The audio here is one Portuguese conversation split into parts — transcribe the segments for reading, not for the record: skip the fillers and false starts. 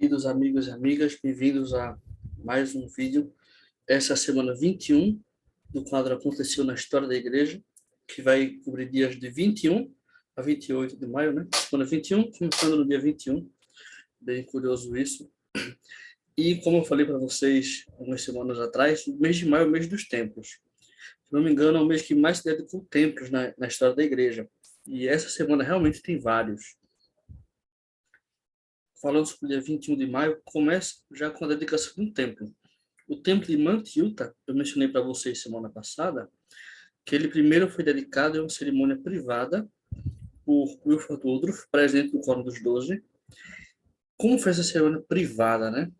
Queridos amigos e amigas, bem-vindos a mais um vídeo. Essa é a semana 21 do quadro Aconteceu na História da Igreja, que vai cobrir dias de 21 a 28 de maio, né? Semana 21, começando no dia 21. Bem curioso isso. E como eu falei para vocês algumas semanas atrás, o mês de maio é o mês dos templos. Se não me engano, é o mês que mais se dedicam templos na história da igreja. E essa semana realmente tem vários. Falando sobre o dia 21 de maio, começa já com a dedicação de um templo. O templo de Mantiuta, eu mencionei para vocês semana passada, que ele primeiro foi dedicado em uma cerimônia privada por Wilford Woodruff, presidente do Quórum dos Doze. Como foi essa cerimônia privada, né?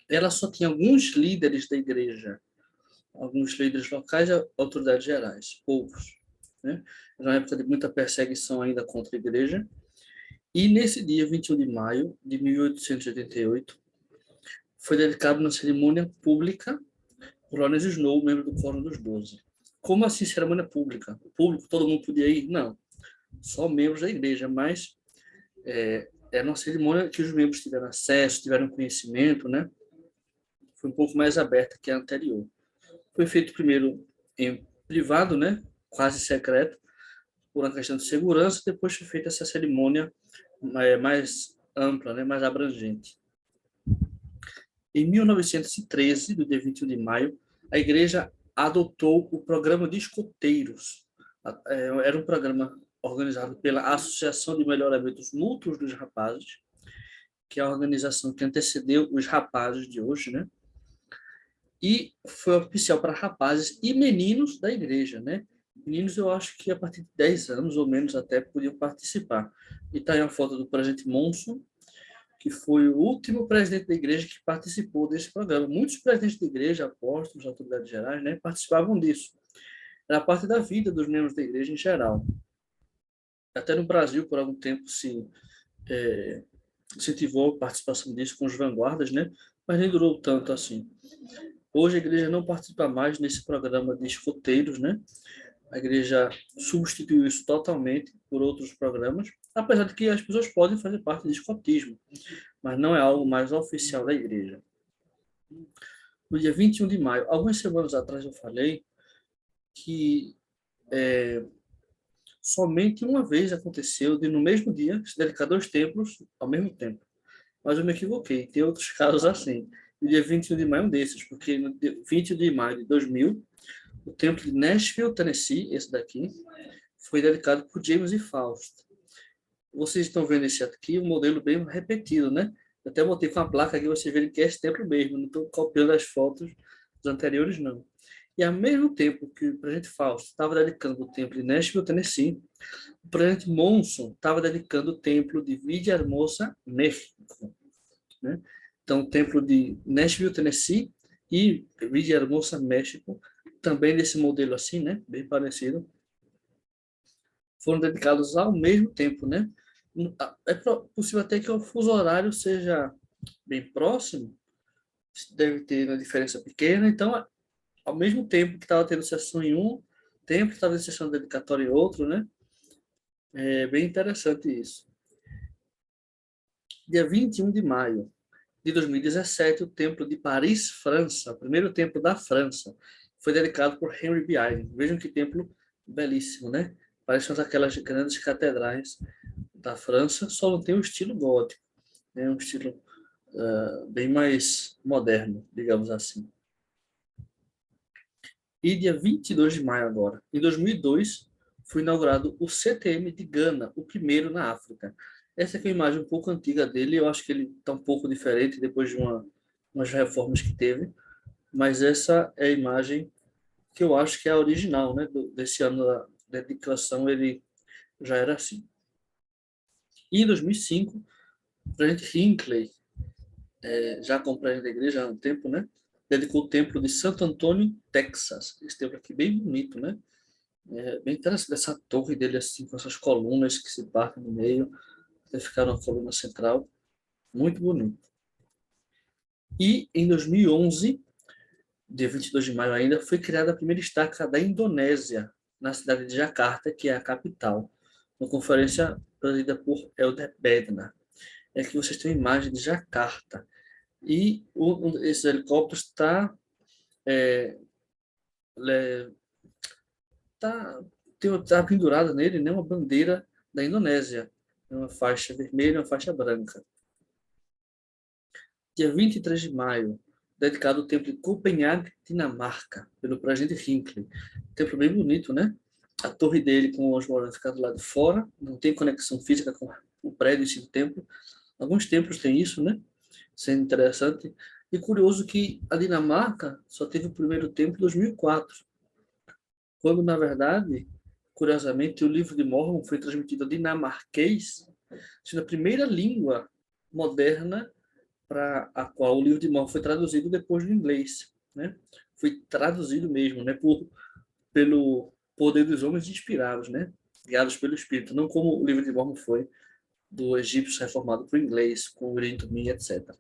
Ela só tinha alguns líderes da igreja, alguns líderes locais e autoridades gerais, poucos, né? Era uma época de muita perseguição ainda contra a igreja. E nesse dia, 21 de maio de 1888, foi dedicado na cerimônia pública por Lawrence Snow, membro do Quórum dos Doze. Como assim cerimônia pública? O público, todo mundo podia ir? Não. Só membros da igreja, mas era uma cerimônia que os membros tiveram acesso, tiveram conhecimento, né? Foi um pouco mais aberta que a anterior. Foi feito primeiro em privado, né? Quase secreto, por uma questão de segurança, depois foi feita essa cerimônia mais ampla, né? Mais abrangente. Em 1913, do dia 21 de maio, a igreja adotou o programa de escoteiros. Era um programa organizado pela Associação de Melhoramentos Mútuos dos Rapazes, que é a organização que antecedeu os rapazes de hoje, né? E foi oficial para rapazes e meninos da igreja, né? Meninos, eu acho que a partir de 10 anos ou menos até podiam participar. E está aí uma foto do presidente Monson, que foi o último presidente da igreja que participou desse programa. Muitos presidentes da igreja, apóstolos, autoridades gerais, né, participavam disso. Era parte da vida dos membros da igreja em geral. Até no Brasil, por algum tempo, se incentivou a participação disso com os vanguardas, né, mas nem durou tanto assim. Hoje a igreja não participa mais nesse programa de escoteiros, né? A igreja substituiu isso totalmente por outros programas, apesar de que as pessoas podem fazer parte de escotismo, mas não é algo mais oficial da igreja. No dia 21 de maio, algumas semanas atrás eu falei que somente uma vez aconteceu de no mesmo dia se dedicar dois templos ao mesmo tempo. Mas eu me equivoquei, tem outros casos assim. No dia 21 de maio é um desses, porque no dia 20 de maio de 2000, o templo de Nashville, Tennessee, esse daqui, foi dedicado por James e Faust. Vocês estão vendo esse aqui, um modelo bem repetido, né? Eu até botei com a placa aqui, vocês verem que é esse templo mesmo, não estou copiando as fotos dos anteriores, não. E ao mesmo tempo que o presidente Fausto estava dedicando o templo de Nashville, Tennessee, o presidente Monson estava dedicando o templo de Villahermosa, México, né? Então, o templo de Nashville, Tennessee e Villahermosa, México, também desse modelo assim, né? Bem parecido, foram dedicados ao mesmo tempo, né? É possível até que o fuso horário seja bem próximo, deve ter uma diferença pequena, então, ao mesmo tempo que estava tendo sessão em um, tempo que estava tendo sessão dedicatória em outro, né? É bem interessante isso. Dia 21 de maio de 2017, o Templo de Paris, França, o primeiro templo da França, foi dedicado por Henry B. Eyring. Vejam que templo belíssimo, né? Parecem aquelas grandes catedrais da França, só não tem o estilo gótico, né? Um estilo bem mais moderno, digamos assim. E dia 22 de maio agora, em 2002, foi inaugurado o CTM de Gana, o primeiro na África. Essa aqui é uma imagem um pouco antiga dele, eu acho que ele está um pouco diferente depois de umas reformas que teve, mas essa é a imagem que eu acho que é a original, né? Desse ano da dedicação, ele já era assim. E em 2005, o presidente Hinckley, já como presidente da igreja há um tempo, né? Dedicou o templo de Santo Antônio, Texas. Esse templo aqui bem bonito, né? É bem interessante essa torre dele assim, com essas colunas que se partem no meio, até ficar na coluna central. Muito bonito. E em 2011, dia 22 de maio ainda, foi criada a primeira estaca da Indonésia, na cidade de Jakarta, que é a capital. Uma conferência presidida por Elder Bednar. é que vocês têm uma imagem de Jacarta. E esse helicóptero está tá, tá pendurada nele, né, uma bandeira da Indonésia, uma faixa vermelha e uma faixa branca. Dia 23 de maio, dedicado ao templo de Copenhague, Dinamarca, pelo presidente Hinckley. Templo bem bonito, né? A torre dele com os moradores fica do lado de fora, não tem conexão física com o prédio em si do templo. Alguns templos têm isso, né? Sendo interessante. E curioso que a Dinamarca só teve o primeiro templo em 2004, quando, na verdade, curiosamente, o livro de Mormon foi transmitido dinamarquês, sendo a primeira língua moderna para a qual o livro de Mormon foi traduzido depois do inglês, né? Foi traduzido mesmo, né, pelo poder dos homens inspirados, né? Guiados pelo Espírito, não como o livro de Mormon foi do egípcio reformado para o inglês, com o Urim, etc.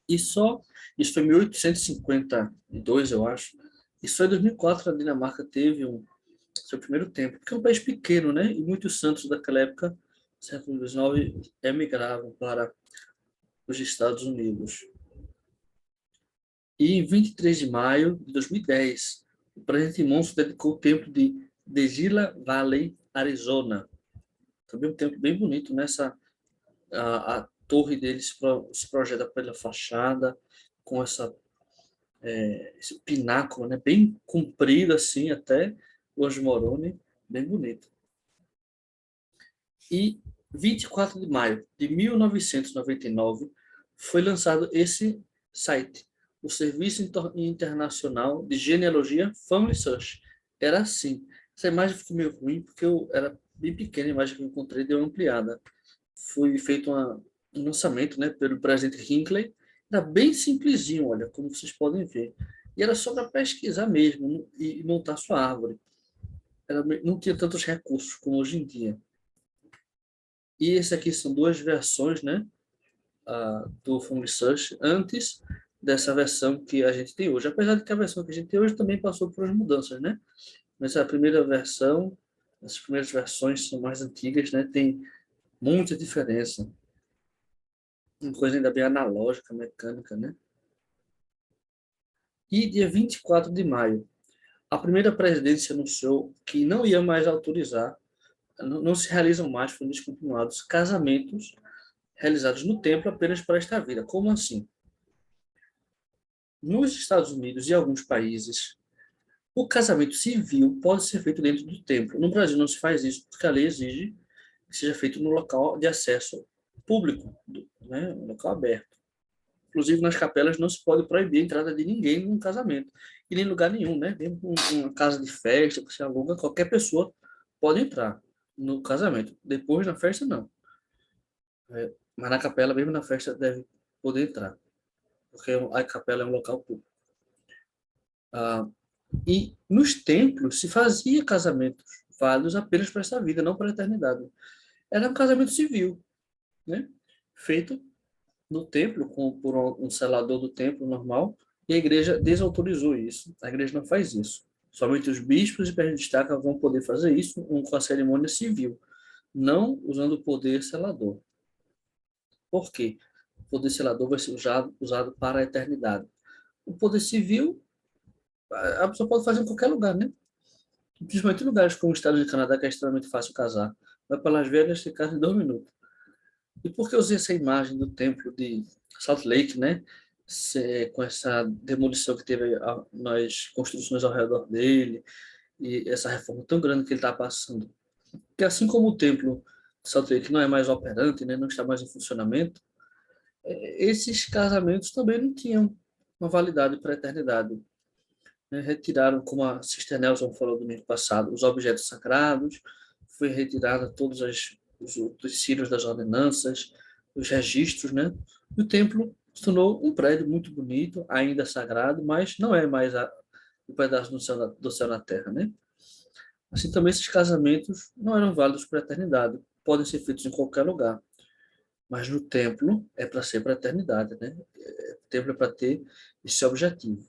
E só, isso foi em 1852, eu acho, e só em 2004 a Dinamarca teve seu primeiro templo, porque é um país pequeno, né? E muitos santos daquela época, século XIX, emigravam para os Estados Unidos. E em 23 de maio de 2010, o presidente Monson dedicou o templo de Degila Valley, Arizona. Também um templo bem bonito, nessa a torre dele se projeta pela fachada com esse pináculo, né, bem comprido assim até Los Moroni, bem bonito. E 24 de maio de 1999 foi lançado esse site, o Serviço Internacional de Genealogia Family Search. Era assim. Essa imagem ficou meio ruim porque eu era bem pequena, a imagem que eu encontrei deu uma ampliada. Foi feito um lançamento, né, pelo presidente Hinckley. Era bem simplesinho, olha, como vocês podem ver. E era só para pesquisar mesmo e montar sua árvore. Não tinha tantos recursos como hoje em dia. E esse aqui são duas versões, né, do Family Search antes dessa versão que a gente tem hoje. Apesar de que a versão que a gente tem hoje também passou por umas mudanças, né? Mas a primeira versão, as primeiras versões são mais antigas, né? Tem muita diferença. Uma coisa ainda bem analógica, mecânica, né? E dia 24 de maio, a primeira presidência anunciou que não ia mais autorizar, não se realizam mais, foram descontinuados, casamentos realizados no templo apenas para esta vida. Como assim? Nos Estados Unidos e alguns países, o casamento civil pode ser feito dentro do templo. No Brasil não se faz isso porque a lei exige que seja feito no local de acesso público, né, um local aberto. Inclusive nas capelas não se pode proibir a entrada de ninguém num casamento e nem em lugar nenhum, né? Mesmo uma casa de festa que você aluga, qualquer pessoa pode entrar no casamento. Depois na festa não. Mas na capela, mesmo na festa, deve poder entrar, porque a capela é um local público. Ah, E nos templos se fazia casamentos válidos apenas para essa vida, não para a eternidade. Era um casamento civil, né? Feito no templo, por um selador do templo normal, e a igreja desautorizou isso. A igreja não faz isso. Somente os bispos e presbíteros vão poder fazer isso com a cerimônia civil, não usando o poder selador. Por quê? O poder selador vai ser usado para a eternidade. O poder civil, a pessoa pode fazer em qualquer lugar, né? Principalmente em lugares como o estado de Canadá, que é extremamente fácil casar. Vai para Las Vegas e casa em 2 minutos. E por que eu usei essa imagem do templo de Salt Lake, né? Com essa demolição que teve nas construções ao redor dele, e essa reforma tão grande que ele está passando. Porque assim como o templo de Salt Lake não é mais operante, né? Não está mais em funcionamento, esses casamentos também não tinham uma validade para a eternidade, né? Retiraram, como a Sister Nelson falou domingo passado, os objetos sagrados, foi retirada os utensílios das ordenanças, os registros, né? E o templo se tornou um prédio muito bonito, ainda sagrado, mas não é mais um pedaço do céu na terra, né? Assim também esses casamentos não eram válidos para a eternidade, podem ser feitos em qualquer lugar, mas no templo é para ser para a eternidade, né? O templo é para ter esse objetivo.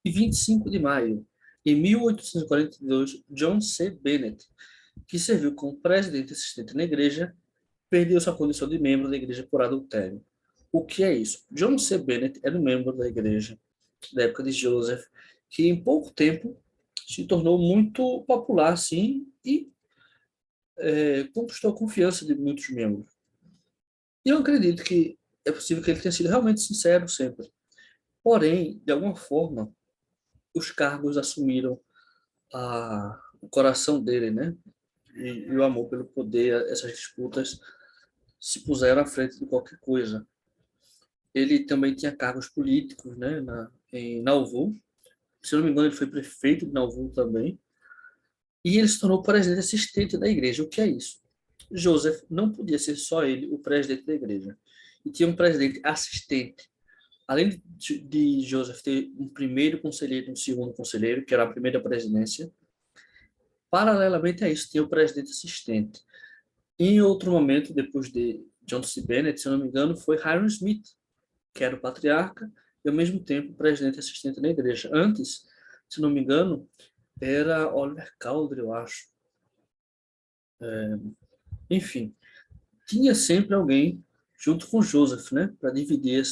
E 25 de maio, em 1842, John C. Bennett, que serviu como presidente assistente na igreja, perdeu sua condição de membro da igreja por adultério. O que é isso? John C. Bennett era um membro da igreja da época de Joseph, que em pouco tempo se tornou muito popular, assim, e conquistou a confiança de muitos membros. E eu acredito que é possível que ele tenha sido realmente sincero sempre. Porém, de alguma forma, os cargos assumiram o coração dele, né? E o amor pelo poder, essas disputas se puseram à frente de qualquer coisa. Ele também tinha cargos políticos, né? Em Nauvoo. Se eu não me engano, ele foi prefeito de Nauvoo também. E ele se tornou presidente assistente da igreja. O que é isso? Joseph não podia ser só ele o presidente da igreja. E tinha um presidente assistente. Além de Joseph ter um primeiro conselheiro e um segundo conselheiro, que era a primeira presidência, paralelamente a isso, tinha o presidente assistente. Em outro momento, depois de John C. Bennett, se eu não me engano, foi Hiram Smith, que era o patriarca e, ao mesmo tempo, o presidente assistente da igreja. Antes, se não me engano, era Oliver Cowdery, eu acho. Enfim, tinha sempre alguém junto com Joseph, né, para dividir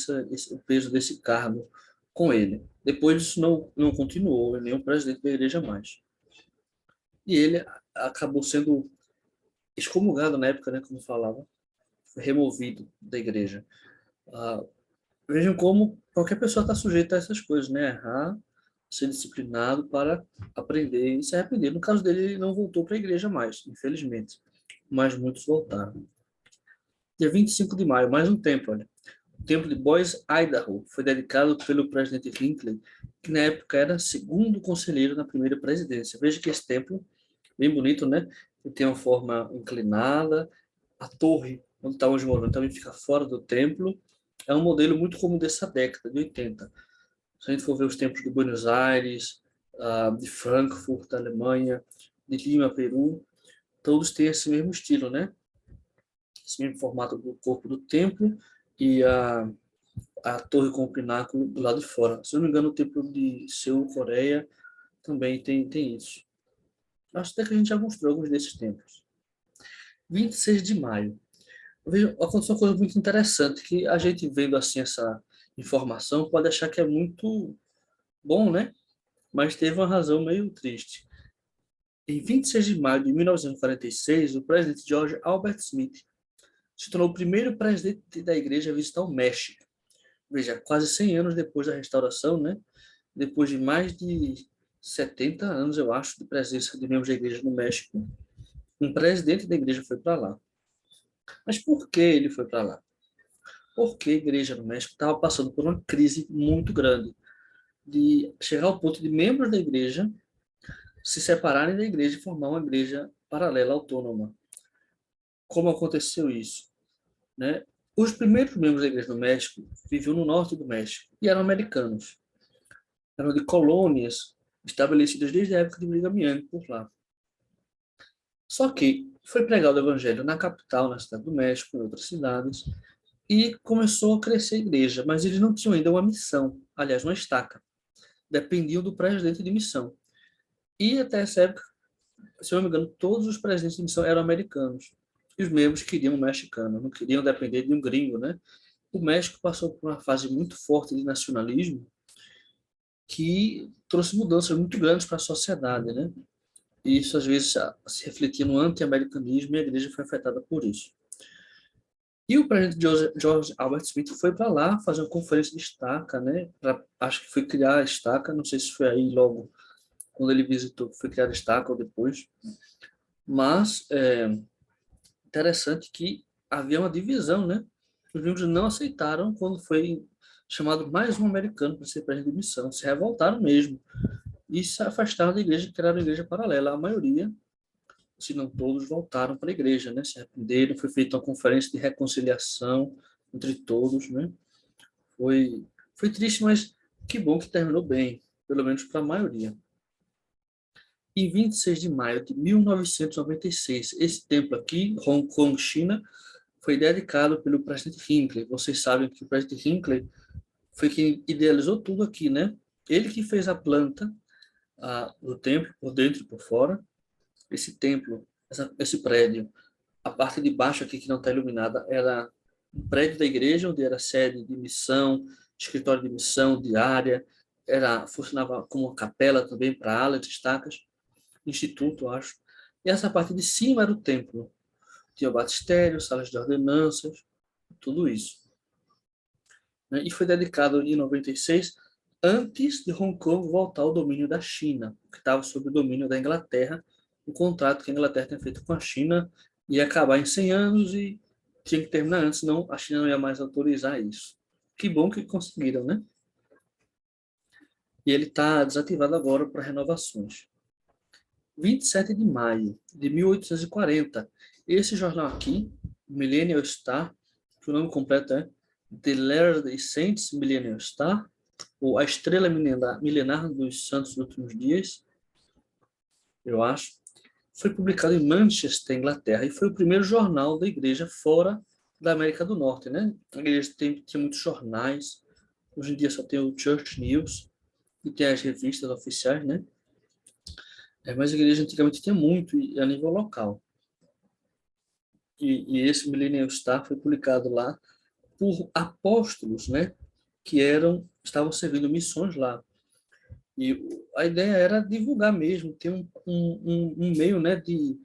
o peso desse cargo com ele. Depois isso não continuou, ele nem o presidente da igreja mais. E ele acabou sendo excomungado na época, né, como falava, foi removido da igreja. Ah, vejam como qualquer pessoa está sujeita a essas coisas, né, errar, ser disciplinado para aprender e se arrepender. No caso dele, ele não voltou para a igreja mais, infelizmente, mas muitos voltaram. Dia 25 de maio, mais um templo, olha. O templo de Boise, Idaho, foi dedicado pelo presidente Hinckley, que na época era segundo conselheiro na primeira presidência. Veja que esse templo, bem bonito, né? Ele tem uma forma inclinada, a torre, onde está hoje morando, também fica fora do templo. É um modelo muito comum dessa década, de 80. Se a gente for ver os templos de Buenos Aires, de Frankfurt, da Alemanha, de Lima, Peru, todos têm esse mesmo estilo, né? Esse mesmo formato do corpo do templo e a torre com o pináculo do lado de fora. Se eu não me engano, o templo de Seul, Coreia, também tem isso. Acho até que a gente já mostrou alguns desses templos. 26 de maio. Veja, aconteceu uma coisa muito interessante, que a gente vendo assim essa informação pode achar que é muito bom, né? Mas teve uma razão meio triste. Em 26 de maio de 1946, o presidente George Albert Smith se tornou o primeiro presidente da igreja a visitar o México. Veja, quase 100 anos depois da restauração, né? Depois de mais de 70 anos, eu acho, de presença de membros da igreja no México, um presidente da igreja foi para lá. Mas por que ele foi para lá? Porque a igreja no México estava passando por uma crise muito grande, de chegar ao ponto de membros da igreja se separarem da igreja e formar uma igreja paralela autônoma. Como aconteceu isso? Né? Os primeiros membros da igreja no México viviam no norte do México e eram americanos. Eram de colônias estabelecidas desde a época de Brigham Young por lá. Só que foi pregado o evangelho na capital, na cidade do México, em outras cidades, e começou a crescer a igreja, mas eles não tinham ainda uma missão, aliás, uma estaca. Dependiam do presidente de missão. E até essa época, se eu não me engano, todos os presidentes de missão eram americanos. E os membros queriam um mexicano, não queriam depender de um gringo, né? O México passou por uma fase muito forte de nacionalismo que trouxe mudanças muito grandes para a sociedade, né? E isso às vezes se refletia no anti-americanismo e a igreja foi afetada por isso. E o presidente George Albert Smith foi para lá fazer uma conferência de estaca, né? Acho que foi criar a estaca, não sei se foi aí logo quando ele visitou, foi criar a estaca ou depois. Mas é interessante que havia uma divisão, né? Os membros não aceitaram quando foi chamado mais um americano para ser presidente de missão, se revoltaram mesmo e se afastaram da igreja, criaram a igreja paralela. A maioria, se não todos, voltaram para a igreja, né? Se arrependeram, foi feita uma conferência de reconciliação entre todos, né? Foi triste, mas que bom que terminou bem, pelo menos para a maioria. Em 26 de maio de 1996, esse templo aqui, Hong Kong, China, foi dedicado pelo presidente Hinckley. Vocês sabem que o presidente Hinckley foi quem idealizou tudo aqui, né? Ele que fez a planta do templo, por dentro e por fora. Esse templo, esse prédio, A parte de baixo aqui, que não está iluminada, era um prédio da igreja, onde era sede de missão, escritório de missão, diária, funcionava como uma capela também para alas, estacas, instituto, acho. E essa parte de cima era o templo. Tinha o batistério, salas de ordenanças, tudo isso. Né? E foi dedicado em 96, antes de Hong Kong voltar ao domínio da China, que estava sob o domínio da Inglaterra, o contrato que a Inglaterra tinha feito com a China ia acabar em 100 anos e tinha que terminar antes, senão a China não ia mais autorizar isso. Que bom que conseguiram, né? E ele está desativado agora para renovações. 27 de maio de 1840. Esse jornal aqui, Millennial Star, que o nome completo é The Latter-day Saints Millennial Star, ou A Estrela Milenar dos Santos dos Últimos Dias, eu acho, foi publicado em Manchester, Inglaterra, e foi o primeiro jornal da igreja fora da América do Norte, né? A igreja tinha muitos jornais, hoje em dia só tem o Church News, e tem as revistas oficiais, né? Mas a igreja antigamente tinha muito, e a nível local. E esse Millennial Star foi publicado lá por apóstolos, né? Que estavam servindo missões lá. E a ideia era divulgar mesmo, ter um meio, né, de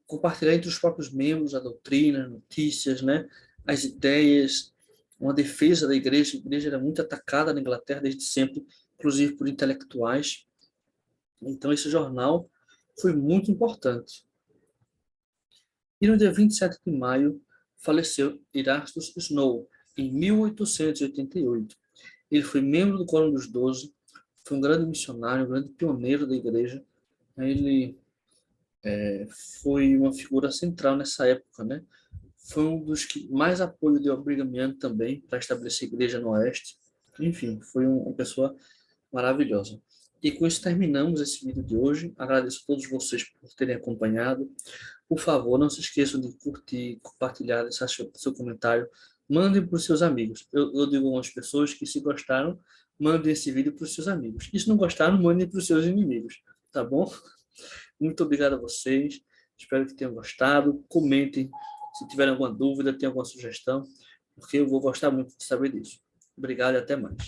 compartilhar entre os próprios membros a doutrina, notícias, né, as ideias, uma defesa da igreja. A igreja era muito atacada na Inglaterra desde sempre, inclusive por intelectuais. Então, esse jornal foi muito importante. E no dia 27 de maio, faleceu Erastus Snow, em 1888. Ele foi membro do Quórum dos Doze, foi um grande missionário, um grande pioneiro da igreja. Ele foi uma figura central nessa época, né? Foi um dos que mais apoio deu ao Brigham Young também para estabelecer a igreja no Oeste. Enfim, foi uma pessoa maravilhosa. E com isso terminamos esse vídeo de hoje. Agradeço a todos vocês por terem acompanhado. Por favor, não se esqueçam de curtir, compartilhar, deixar seu comentário. Mandem para os seus amigos. Eu digo a algumas pessoas que, se gostaram, mandem esse vídeo para os seus amigos. E se não gostaram, mandem para os seus inimigos. Tá bom? Muito obrigado a vocês. Espero que tenham gostado. Comentem se tiverem alguma dúvida, tem alguma sugestão, porque eu vou gostar muito de saber disso. Obrigado e até mais.